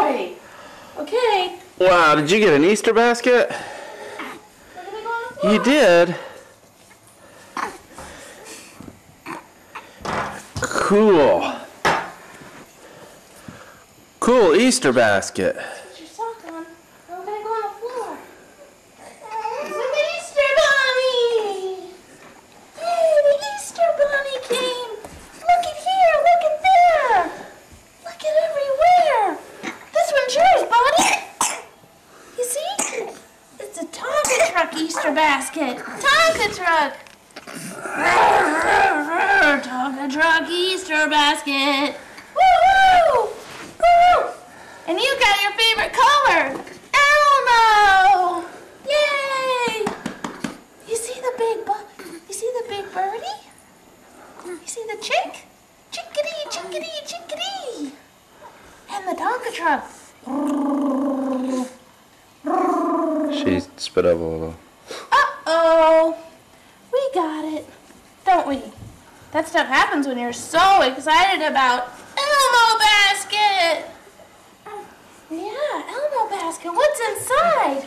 boy. Okay. Wow, did you get an Easter basket? We're gonna go on the floor. You did? Cool. Cool Easter basket. Put your sock on. We're gonna go on the floor. With the Easter bunny. Hey, the Easter bunny came. Look at here. Look at there. Look at everywhere. This one's yours, buddy. You see? It's a Tonka truck Easter basket. Tonka truck. Tonka truck Easter basket. Woo-hoo! Woo! And you got your favorite color, Elmo! Yay! You see the big birdie? You see the chick? Chickadee, chickadee, chickadee! And the Tonka truck. She spit up a little. Uh-oh! We got it, don't we? That stuff happens when you're so excited about Elmo basket! Yeah, Elmo basket. What's inside?